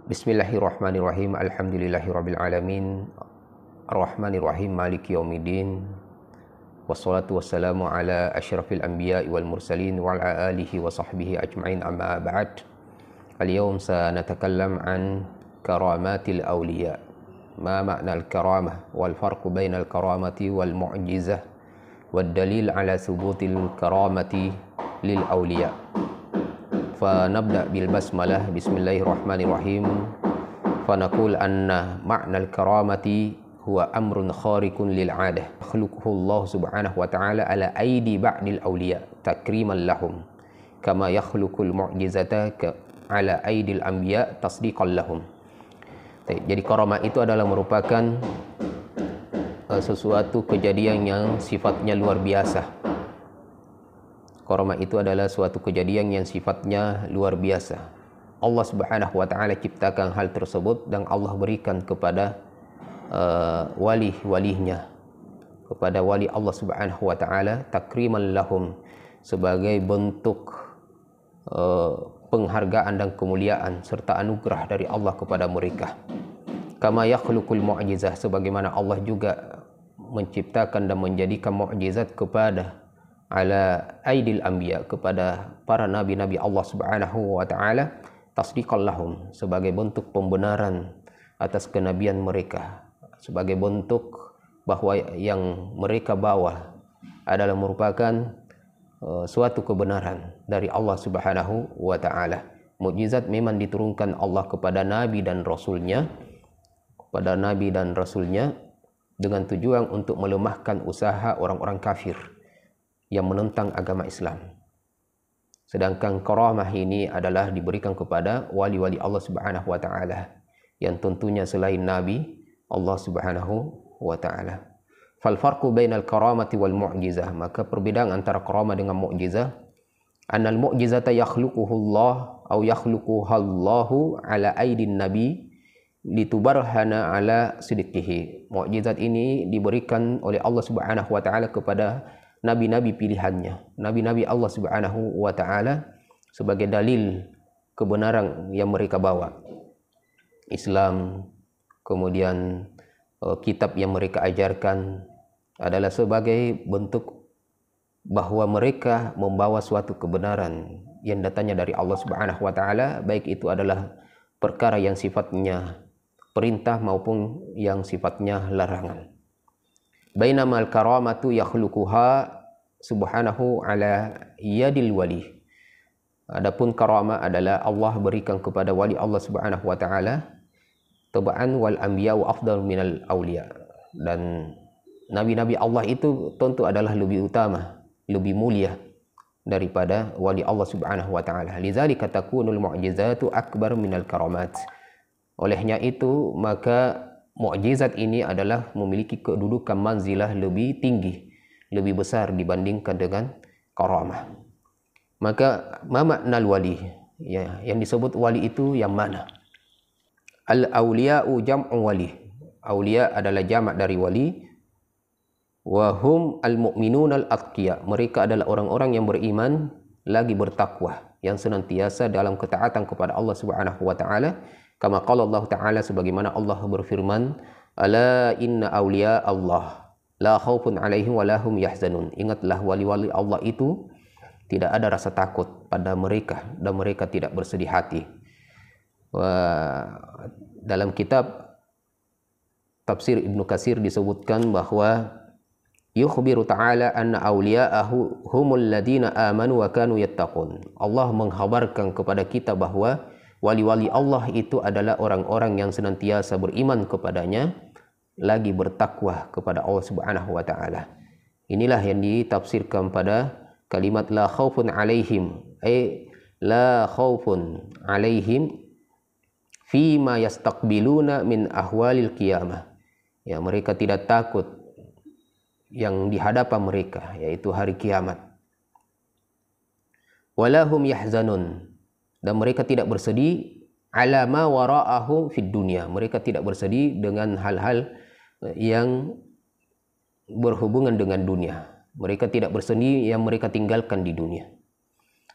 Bismillahirrahmanirrahim. Alhamdulillahirabbil alamin. Arrahmanirrahim. Maliki yaumiddin. Wassalatu wassalamu ala asyrafil anbiya'i wal mursalin wa ala alihi wa sahbihi ajma'in, amma ba'd. Al-yawm sanatakallam an karamatil awliya. Ma ma'na al-karamah wal farqu bainal karamati wal mu'jizah wad dalil ala thubutil karamati lil awliya. فنبدأ بالبسملة. بسم الله الرحمن الرحيم. فنقول أن معنى الكرامة هو أمر خارق للعادة يخلقه الله سبحانه وتعالى على أيدي بعض الأولياء تكريما لهم كما يخلق المعجزة على أيدي الأنبياء تصديقا لهم. Jadi karamah itu adalah merupakan sesuatu kejadian yang sifatnya luar biasa. Karamah itu adalah suatu kejadian yang sifatnya luar biasa. Allah Subhanahu wa taala ciptakan hal tersebut dan Allah berikan kepada wali-walinya, kepada wali Allah Subhanahu wa taala takriman lahum, sebagai bentuk penghargaan dan kemuliaan serta anugerah dari Allah kepada mereka. Kama yakhluqul mu'jizah, sebagaimana Allah juga menciptakan dan menjadikan mukjizat kepada ala aidil anbiya, kepada para nabi-nabi Allah Subhanahu wa taala tasdiqan lahum, sebagai bentuk pembenaran atas kenabian mereka, sebagai bentuk bahwa yang mereka bawa adalah merupakan suatu kebenaran dari Allah Subhanahu wa taala. Mukjizat memang diturunkan Allah kepada nabi dan rasulnya, dengan tujuan untuk melemahkan usaha orang-orang kafir yang menentang agama Islam. Sedangkan karamah ini adalah diberikan kepada wali-wali Allah Subhanahu wa taala, yang tentunya selain nabi Allah Subhanahu wa taala. Fal farqu bainal karamati wal mu'jizah, maka perbedaan antara karamah dengan mukjizah, annal mu'jizata yakhluquhu Allah atau yakhluquha Allahu ala aidin nabi litubarhana ala sidqihi. Mukjizat ini diberikan oleh Allah Subhanahu wa taala kepada nabi-nabi pilihannya, nabi-nabi Allah Subhanahu wa taala, sebagai dalil kebenaran yang mereka bawa. Islam, kemudian kitab yang mereka ajarkan adalah sebagai bentuk bahwa mereka membawa suatu kebenaran yang datangnya dari Allah Subhanahu wa taala, baik itu adalah perkara yang sifatnya perintah maupun yang sifatnya larangan. Bainamal karamatu yakhluquha subhanahu ala yadil wali. Adapun karamah adalah Allah berikan kepada wali Allah Subhanahu wa taala, tab'an wal anbiya wa afdal minal awliya. Dan nabi-nabi Allah itu tentu adalah lebih utama, lebih mulia daripada wali Allah Subhanahu wa taala. Lidzalika takunul mu'jizatu akbar minal karamat. Olehnya itu maka mukjizat ini adalah memiliki kedudukan manzilah lebih tinggi, lebih besar dibandingkan dengan karamah. Maka ma maknal wali, ya, yang disebut wali itu yang mana? Al auliya'u jam'u wali. Aulia adalah jamak dari wali. Wa hum al mu'minun al atqiya. Mereka adalah orang-orang yang beriman lagi bertakwa, yang senantiasa dalam ketaatan kepada Allah Subhanahu wa taala. Kama qala Allah Ta'ala, sebagaimana Allah berfirman, ala inna awliya Allah la khaufun alaihim wa lahum yahzanun. Ingatlah, wali-wali Allah itu tidak ada rasa takut pada mereka dan mereka tidak bersedih hati. Dalam kitab tafsir Ibnu Katsir disebutkan bahwa yukhbiru ta'ala anna awliya'ahu humul ladina amanu wa kanu yattaqun. Allah menghabarkan kepada kita bahwa wali-wali Allah itu adalah orang-orang yang senantiasa beriman kepadanya, lagi bertakwa kepada Allah Subhanahu wa taala. Inilah yang ditafsirkan pada kalimat la khaufun alaihim, la khaufun alaihim fima yastaqbiluna min ahwalil qiyamah. Ya, mereka tidak takut yang di hadapan mereka, yaitu hari kiamat. Walahum yahzanun, dan mereka tidak bersedih ala ma wara'ahum fid dunya. Mereka tidak bersedih dengan hal-hal yang berhubungan dengan dunia. Mereka tidak bersedih yang mereka tinggalkan di dunia.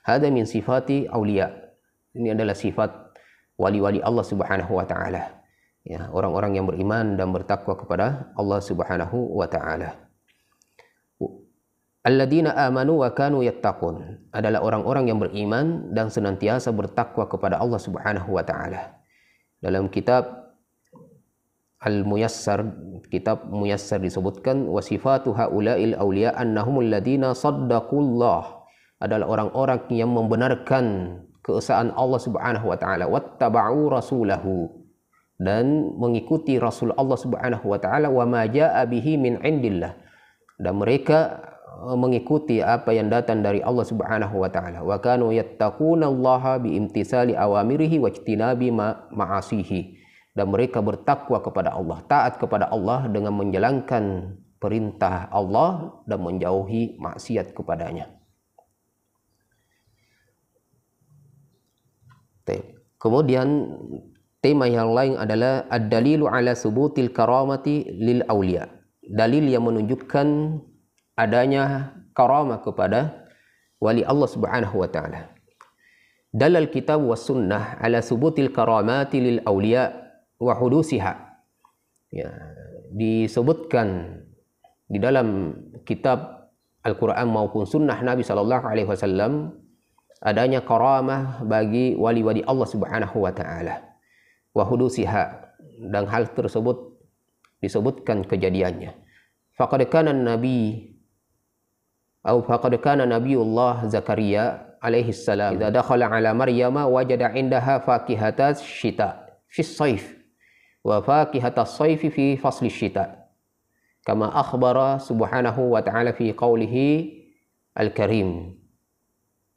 Hada min sifati aulia. Ini adalah sifat wali-wali Allah Subhanahu wa taala. Ya, orang-orang yang beriman dan bertakwa kepada Allah Subhanahu wa taala. Alladzina amanu wa kanu yattaqun adalah orang-orang yang beriman dan senantiasa bertakwa kepada Allah Subhanahu wa taala. Dalam kitab Al-Muyassar, kitab Muyassar disebutkan wasifatu haula'il auliya annahumul ladzina saddaqullah, adalah orang-orang yang membenarkan keesaan Allah Subhanahu wa taala, wattaba'u rasulahu, dan mengikuti Rasul Allah Subhanahu wa taala, wa ma jaa'a bihi min indillah, dan mereka mengikuti apa yang datang dari Allah Subhanahu wa taala. Wa kanu yattaqunallaha biimtisali awamirihi wa ijtinabi ma'asihi, dan mereka bertakwa kepada Allah, taat kepada Allah dengan menjalankan perintah Allah dan menjauhi maksiat kepadanya. Kemudian tema yang lain adalah ad-dalilu ala subutil karamati lil auliya, dalil yang menunjukkan adanya karamah kepada wali Allah Subhanahu wa taala. Dalal kitab was sunnah ala subutil karamati lil auliya wa hudusiha. Ya, disebutkan di dalam kitab Al-Qur'an maupun sunnah Nabi sallallahu alaihi wasallam adanya karamah bagi wali-wali Allah Subhanahu wa taala. Wa hudusiha, dan hal tersebut disebutkan kejadiannya. Faqad kana Nabiullah Zakaria alaihi salam idza dakhala ala Maryama wajada indaha fakihatas syita fi as-sayf wa fakihatas sayf fi fasli syita, kama akhbara subhanahu wa ta'ala fi qawlihi al-karim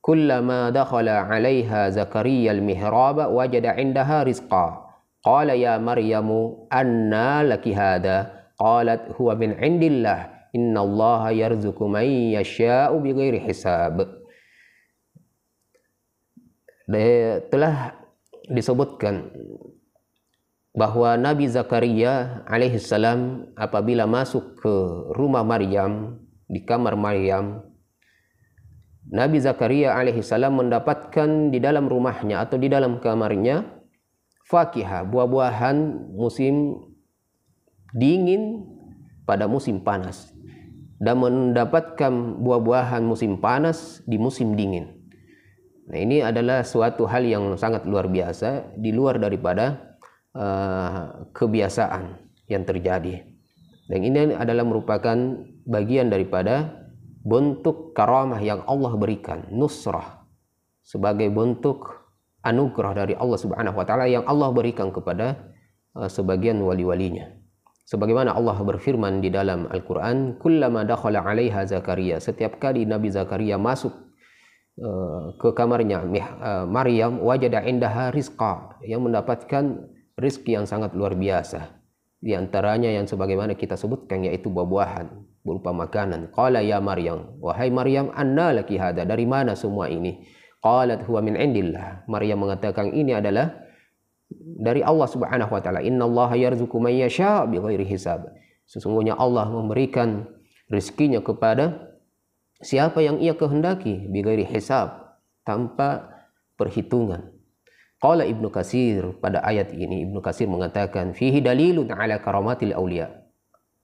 kullama dakhala 'alaiha Zakaria al-mihraba wajada 'indaha rizqa qala ya Maryamu anna laki hadha qalat huwa min 'indillah innallaha yarzuqu man yasha'u bighairi hisab. Telah disebutkan bahwa Nabi Zakaria alaihi salam apabila masuk ke rumah Maryam, di kamar Maryam, Nabi Zakaria alaihi salam mendapatkan di dalam rumahnya atau di dalam kamarnya fakihah, buah-buahan musim dingin pada musim panas, dan mendapatkan buah-buahan musim panas di musim dingin. Nah, ini adalah suatu hal yang sangat luar biasa, di luar daripada kebiasaan yang terjadi. Dan ini adalah merupakan bagian daripada bentuk karamah yang Allah berikan, nusrah, sebagai bentuk anugerah dari Allah Subhanahu wa taala yang Allah berikan kepada sebagian wali-walinya. Sebagaimana Allah berfirman di dalam Al-Quran, kullama dakhala 'alaiha Zakaria, setiap kali Nabi Zakaria masuk ke kamarnya Maryam, wajada indaha rizqa, yang mendapatkan rizki yang sangat luar biasa. Di antaranya yang sebagaimana kita sebutkan, yaitu buah-buahan berupa makanan. Qala ya Maryam, wahai Maryam, anna laki hada, dari mana semua ini? Qalat huwa min indillah, Maryam mengatakan ini adalah dari Allah Subhanahu wa taala. Innallaha yarzuqu man yasha' bighairi hisab, sesungguhnya Allah memberikan rezekinya kepada siapa yang ia kehendaki, bighairi hisab, tanpa perhitungan. Qala Ibnu Katsir, pada ayat ini Ibnu Katsir mengatakan fihi dalilun ala karamatil auliya,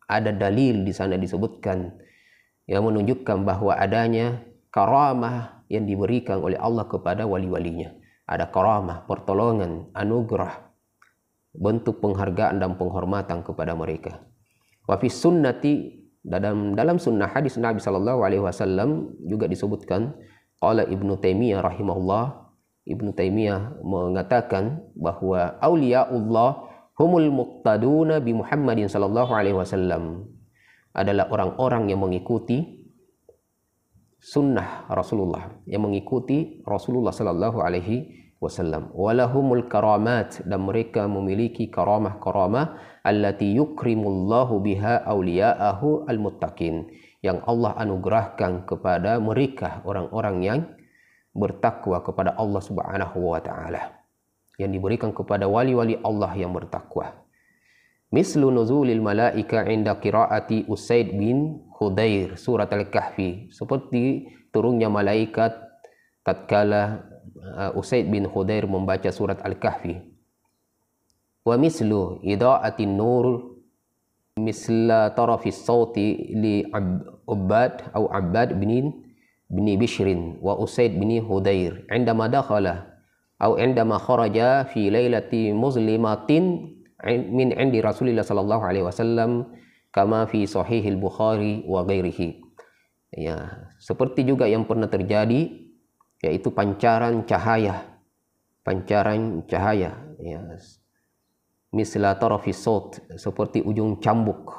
ada dalil di sana disebutkan yang menunjukkan bahwa adanya karamah yang diberikan oleh Allah kepada wali-walinya. Ada karamah, pertolongan, anugerah, bentuk penghargaan dan penghormatan kepada mereka. Wa fi sunnati, dalam sunnah hadis Nabi sallallahu alaihi wasallam juga disebutkan, qala Ibnu Taimiyah rahimahullah, Ibnu Taimiyah mengatakan bahwa auliyaullah humul muqtaduna bi Muhammadin sallallahu alaihi wasallam, adalah orang-orang yang mengikuti sunnah Rasulullah, yang mengikuti Rasulullah sallallahu alaihi wasallam. Walahumul karamat, dan mereka memiliki karamah-karamah allati yukrimullahu biha auliya'ahu almuttaqin, yang Allah anugerahkan kepada mereka orang-orang yang bertakwa kepada Allah Subhanahu wa taala, yang diberikan kepada wali-wali Allah yang bertakwa. Mislu nuzulil malaika inda qiraati Usaid bin Khudair surat Al-Kahfi, seperti turunnya malaikat tatkala Usaid bin Khudair membaca surat Al-Kahfi. Wa mislu ida'atin nur misla tarafis sauti li Abbad bin Bishrin wa Usaid bin Khudair indama dakhala atau indama kharaja fi lailati muslimatin min indi Rasulillah sallallahu alaihi wasallam kama fi sahihil Bukhari wa ghairihi. Ya, seperti juga yang pernah terjadi, yaitu pancaran cahaya ya, misla tarafis saut, seperti ujung cambuk,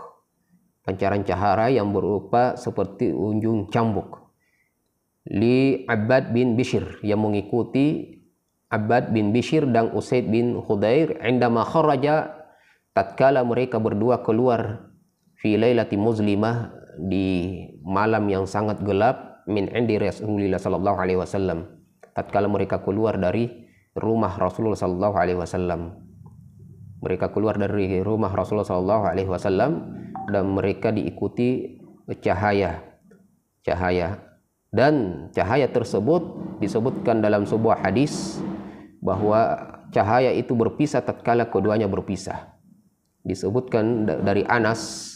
pancaran cahaya yang berupa seperti ujung cambuk, li Abbad bin Bishr, yang mengikuti Abbad bin Bishr dan Usaid bin Khudair indama kharaja, tatkala mereka berdua keluar fi lailati muslimah, di malam yang sangat gelap, min indi Rasulillah sallallahu alaihi wasallam, tatkala mereka keluar dari rumah Rasulullah sallallahu alaihi wasallam. Mereka keluar dari rumah Rasulullah sallallahu alaihi wasallam dan mereka diikuti cahaya. Dan cahaya tersebut disebutkan dalam sebuah hadis bahwa cahaya itu berpisah tatkala keduanya berpisah. Disebutkan dari Anas,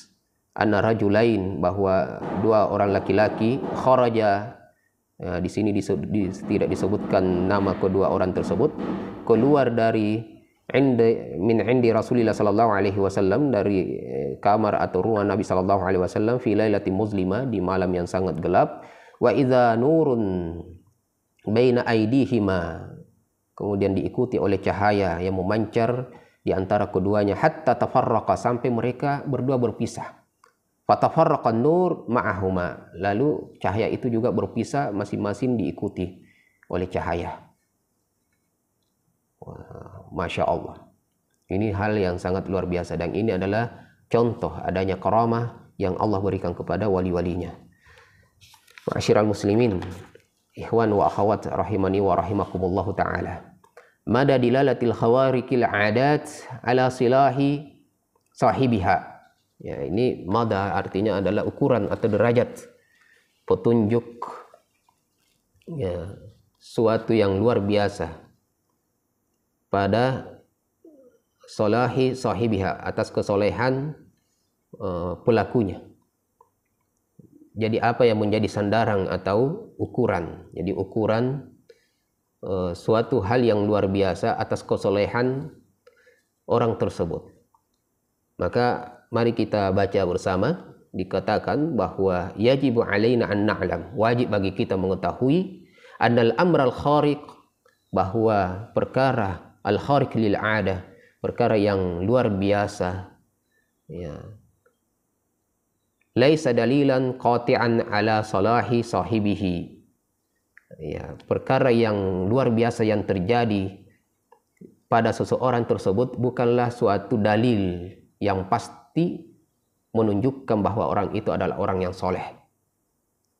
anna rajulain, bahwa dua orang laki-laki, kharaja, di sini tidak disebutkan nama kedua orang tersebut, keluar dari min indi Rasulillah sallallahu alaihi wasallam, dari kamar atau rumah Nabi sallallahu alaihi wasallam, fi lailati muslimah, di malam yang sangat gelap, wa idza nurun baina aidihima, kemudian diikuti oleh cahaya yang memancar di antara keduanya, hatta tafarraqa, sampai mereka berdua berpisah. Fatafarraqan nur ma'ahuma, lalu cahaya itu juga berpisah, masing-masing diikuti oleh cahaya. Masya Allah, ini hal yang sangat luar biasa, dan ini adalah contoh adanya karamah yang Allah berikan kepada wali-walinya. Ma'asyiral muslimin, ikhwan wa akhawat rahimani wa rahimakumullahu ta'ala, mada dilalatil khawarikil adat ala silahi sahibiha. Ya, ini mada artinya adalah ukuran atau derajat, petunjuk, ya, suatu yang luar biasa pada solahi sahibiha, atas kesolehan pelakunya. Jadi apa yang menjadi sandaran atau ukuran? Jadi ukuran suatu hal yang luar biasa atas kesolehan orang tersebut. Maka mari kita baca bersama. Dikatakan bahwa yajibu alaina an na'lam, wajib bagi kita mengetahui, annal amral khariq, bahwa perkara al khariq lil 'adah, perkara yang luar biasa, ya, laisa dalilan qati'an ala salahi sahibihi. Ya, perkara yang luar biasa yang terjadi pada seseorang tersebut bukanlah suatu dalil yang pasti menunjukkan bahwa orang itu adalah orang yang soleh.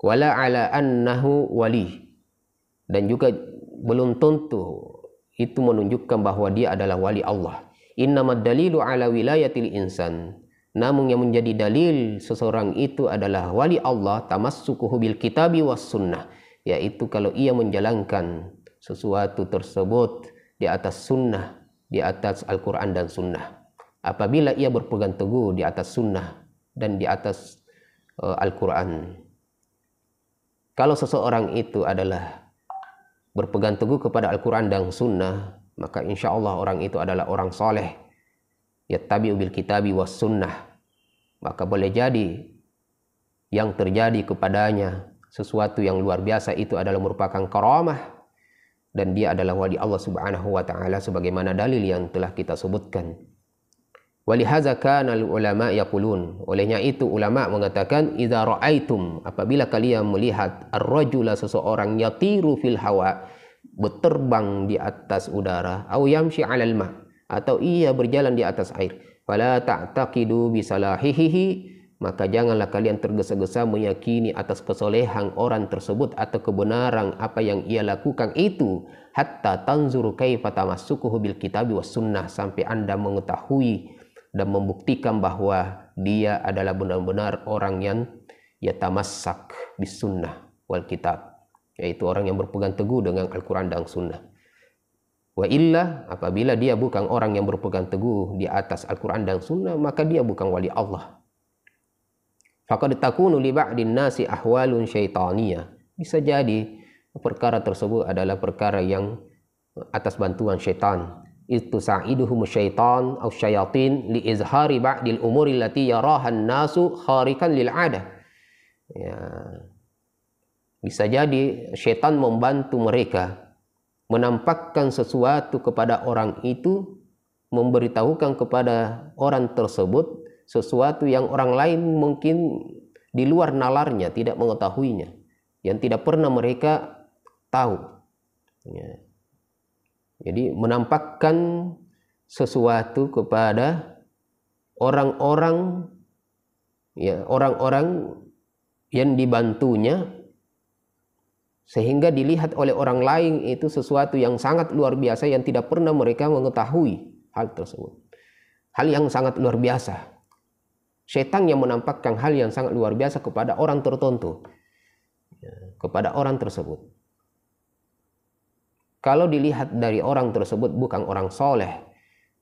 Wala ala annahu wali, dan juga belum tentu itu menunjukkan bahwa dia adalah wali Allah. Innamad dalilu ala wilayatil insan, namun yang menjadi dalil seseorang itu adalah wali Allah, tamassukuhu bil kitabi was sunnah, yaitu kalau ia menjalankan sesuatu tersebut di atas sunnah, di atas Al-Quran dan sunnah. Apabila ia berpegang teguh di atas sunnah dan di atas Al-Quran, kalau seseorang itu adalah berpegang teguh kepada Al-Quran dan sunnah, maka insya Allah orang itu adalah orang soleh, yattabi'u bil kitabi was sunnah. Maka boleh jadi yang terjadi kepadanya sesuatu yang luar biasa itu adalah merupakan karamah, dan dia adalah wali Allah subhanahu wa ta'ala, sebagaimana dalil yang telah kita sebutkan. Walihaza kana ulama yaqulun, olehnya itu ulama mengatakan, idza ra'aitum, apabila kalian melihat ar-rajula, seseorang, yatiru fil hawa, berterbang di atas udara, au yamshi 'alal ma, atau ia berjalan di atas air, fala ta'taqidu bisalahihi, maka janganlah kalian tergesa-gesa meyakini atas kesolehan orang tersebut atau kebenaran apa yang ia lakukan itu, hatta tanzuru kaifa tamassukuhu bil kitabi was sunnah, sampai Anda mengetahui dan membuktikan bahwa dia adalah benar-benar orang yang yatamassak bis sunnah wal kitab, yaitu orang yang berpegang teguh dengan Al-Quran dan Sunnah. Wa illa, apabila dia bukan orang yang berpegang teguh di atas Al-Quran dan Sunnah, maka dia bukan wali Allah. Faqad takunu li ba'din nasi ahwalun syaitaniyah. Bisa jadi perkara tersebut adalah perkara yang atas bantuan syaitan. Itu sa'iduhum syaitan atau syayatin li izhari ba'dil umuri allati yaraha an-nasu kharikan lil 'adah. Ya. Bisa jadi syaitan membantu mereka menampakkan sesuatu kepada orang itu, memberitahukan kepada orang tersebut sesuatu yang orang lain mungkin di luar nalarnya tidak mengetahuinya, yang tidak pernah mereka tahu. Ya. Jadi menampakkan sesuatu kepada orang-orang, ya, orang-orang yang dibantunya, sehingga dilihat oleh orang lain itu sesuatu yang sangat luar biasa yang tidak pernah mereka mengetahui hal tersebut. Hal yang sangat luar biasa. Syaitan yang menampakkan hal yang sangat luar biasa kepada orang tertentu, ya, kepada orang tersebut. Kalau dilihat dari orang tersebut bukan orang soleh,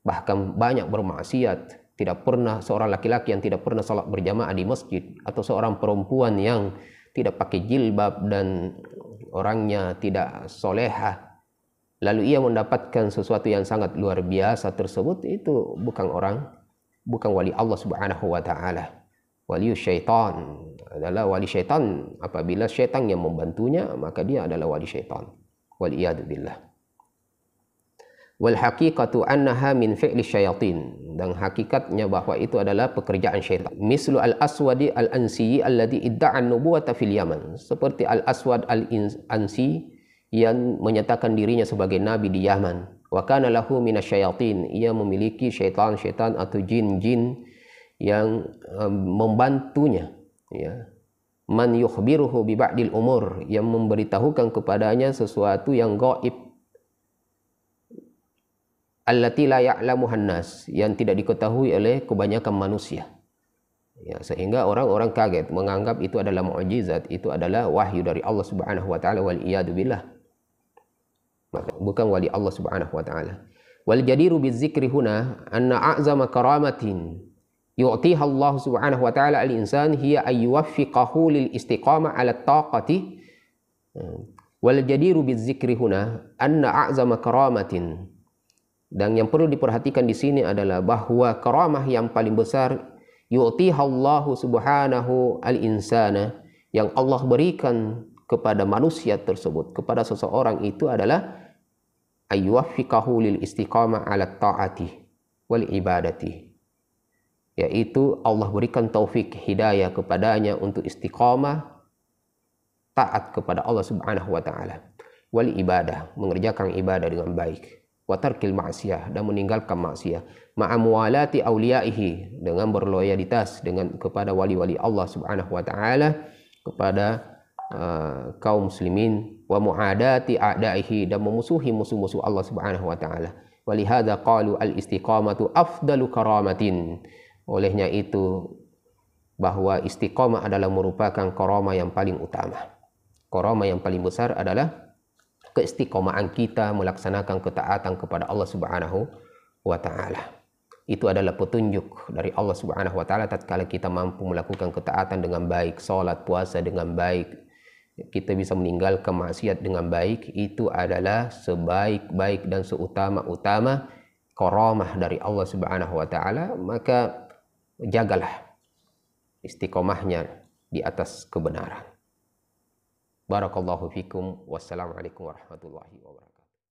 bahkan banyak bermaksiat, tidak pernah, seorang laki-laki yang tidak pernah salat berjamaah di masjid, atau seorang perempuan yang tidak pakai jilbab dan orangnya tidak solehah, lalu ia mendapatkan sesuatu yang sangat luar biasa tersebut, itu bukan wali Allah Subhanahu wa ta'ala. Wali syaitan adalah wali syaitan. Apabila syaitan yang membantunya, maka dia adalah wali syaitan. Waliyadu billah. Wal haqiqatu annaha min fi'li syayatin. Dan hakikatnya bahwa itu adalah pekerjaan syaitan. Mislu al-aswadi al-ansi alladhi idda'a an-nubuwata fil Yaman. Seperti al-aswad al-ansi yang menyatakan dirinya sebagai nabi di Yaman. Wa kana lahu minasyayatin, ia memiliki syaitan-syaitan atau jin-jin yang membantunya, ya. Man yukhbiruhu bi ba'dil umur, yang memberitahukan kepadanya sesuatu yang gaib, allati la ya'lamuhan nas, yang tidak diketahui oleh kebanyakan manusia, ya, sehingga orang-orang kaget menganggap itu adalah mukjizat, itu adalah wahyu dari Allah Subhanahu wa taala, wal iyadu billah. Bukan wali Allah Subhanahu wa taala. Wal jadiru bizikri huna anna a'zama karamatin yu'tiha Allah Subhanahu wa taala al-insan hiya ay yuwaffiqahu lil istiqamah 'ala taqati. Wal jadiru bizikri huna anna a'zama karamatin, dan yang perlu diperhatikan di sini adalah bahwa karamah yang paling besar yu'tiha Allah Subhanahu al-insana, yang Allah berikan kepada manusia tersebut, kepada seseorang itu adalah ayyuwaffiqahu lil istiqamah 'ala ta'ati wal ibadati, yaitu Allah berikan taufik hidayah kepadanya untuk istiqamah taat kepada Allah Subhanahu wa taala, wal ibadah, mengerjakan ibadah dengan baik, wa tarkil ma'siyah, dan meninggalkan maksiat, ma'a muwalati auliyaihi, dengan berloyalitas dengan kepada wali-wali Allah Subhanahu wa taala, kepada kaum muslimin, wa mu'adati a'daihi, dan memusuhi musuh-musuh Allah Subhanahu wa taala. Walihada qalu al-istiqamatu afdalu karamatin. Olehnya itu bahwa istiqamah adalah merupakan karamah yang paling utama. Karamah yang paling besar adalah keistiqomahan kita melaksanakan ketaatan kepada Allah Subhanahu wa taala. Itu adalah petunjuk dari Allah Subhanahu wa taala tatkala kita mampu melakukan ketaatan dengan baik, salat, puasa dengan baik, kita bisa meninggalkan maksiat dengan baik. Itu adalah sebaik-baik dan seutama-utama karamah dari Allah Subhanahu wa taala. Maka jagalah istiqomahnya di atas kebenaran. Barakallahu fikum. Wassalamualaikum warahmatullahi wabarakatuh.